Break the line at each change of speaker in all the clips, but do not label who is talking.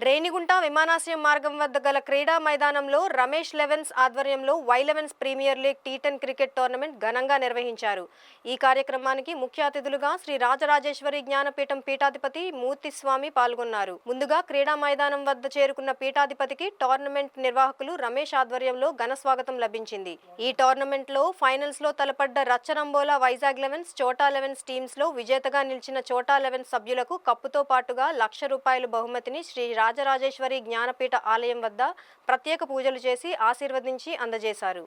రేణిగుంట విమానాశ్రయం మార్గం వద్ద గల క్రీడా మైదానంలో రమేష్ లెవెన్స్ ఆధ్వర్యంలో వై11 ప్రీమియర్ లీగ్ టీ10 క్రికెట్ టోర్నమెంట్ ఘనంగా నిర్వహించారు. ఈ కార్యక్రమానికి ముఖ్య అతిథులుగా శ్రీ రాజరాజేశ్వరి జ్ఞానపీఠం పీఠాధిపతి మూర్తిస్వామి పాల్గొన్నారు. ముందుగా క్రీడా మైదానం వద్ద చేరుకున్న పీఠాధిపతికి టోర్నమెంట్ నిర్వాహకులు రమేష్ ఆధ్వర్యంలో ఘన స్వాగతం లభించింది. ఈ టోర్నమెంట్ లో ఫైనల్స్ లో తలపడ్డ రచ్చరంబోలా వైజాగ్ లెవెన్స్, చోటా లెవెన్స్ టీమ్స్ లో విజేతగా నిలిచిన చోటా లెవెన్స్ సభ్యులకు కప్పుతో పాటుగా ₹1,00,000 బహుమతిని శ్రీ రాజరాజేశ్వరి జ్ఞానపీఠ ఆలయం వద్ద ప్రత్యేక పూజలు చేసి ఆశీర్వదించి అందజేశారు.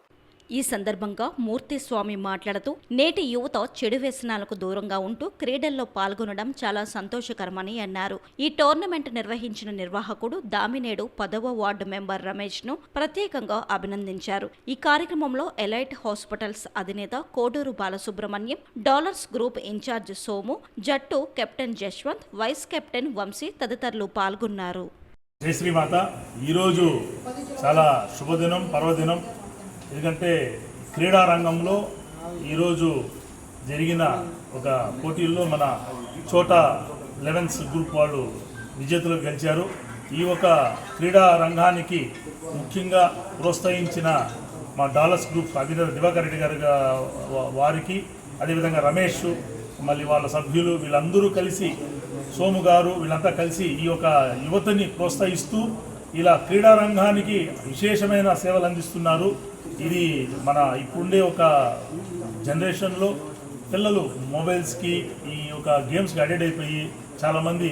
ఈ సందర్భంగా మూర్తిస్వామి మాట్లాడుతూ నేటి యువత చెడు వ్యసనాలకు దూరంగా ఉంటూ క్రీడల్లో పాల్గొనడం చాలా సంతోషకరమని అన్నారు. ఈ టోర్నమెంట్ నిర్వహించిన నిర్వాహకుడు దామినేడు 10వ వార్డు మెంబర్ రమేష్ ను ప్రత్యేకంగా అభినందించారు. ఈ కార్యక్రమంలో ఎలైట్ హాస్పిటల్స్ అధినేత Koduru Balasubrahmanyam, Dollars group in-charge Somu, జట్టు captain Jashwant, vice captain Vamsi తదితరులు పాల్గొన్నారు.
జై శ్రీమాత. ఈరోజు చాలా శుభదినం, పర్వదినం. ఎందుకంటే క్రీడా రంగంలో ఈరోజు జరిగిన ఒక పోటీల్లో మన చోటా లెవెన్స్ గ్రూప్ వాళ్ళు విజేతలు గెలిచారు. ఈ ఒక క్రీడా రంగానికి ముఖ్యంగా ప్రోత్సహించిన మా డాలర్స్ గ్రూప్ అధినేత దివాకర్ రెడ్డి గారి వారికి, అదేవిధంగా రమేష్, మళ్ళీ వాళ్ళ సభ్యులు వీళ్ళందరూ కలిసి, సోము గారు, వీళ్ళంతా కలిసి ఈ యొక్క యువతని ప్రోత్సహిస్తూ ఇలా క్రీడా రంగానికి విశేషమైన సేవలు అందిస్తున్నారు. ఇది మన ఇప్పుడుండే ఒక జనరేషన్లో పిల్లలు మొబైల్స్కి, ఈ యొక్క గేమ్స్కి అడిక్ట్ అయిపోయి చాలామంది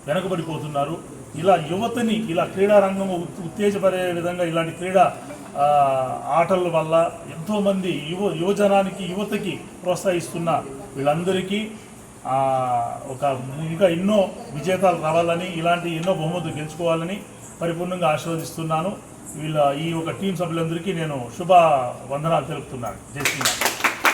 వెనకబడిపోతున్నారు. ఇలా యువతని ఇలా క్రీడా రంగం ఉత్తేజపడే విధంగా ఇలాంటి క్రీడా ఆటల వల్ల ఎంతోమంది యువజనానికి, యువతకి ప్రోత్సహిస్తున్న వీళ్ళందరికీ ఇంకా ఎన్నో విజేతాలు రావాలని, ఇలాంటి ఎన్నో బహుమతులు గెలుచుకోవాలని పరిపూర్ణంగా ఆశీర్వదిస్తున్నాను. ఈ ఒక టీం సభ్యులందరికీ నేను శుభ వందనాలు తెలుపుతున్నాను. జై శ్రీరామ్.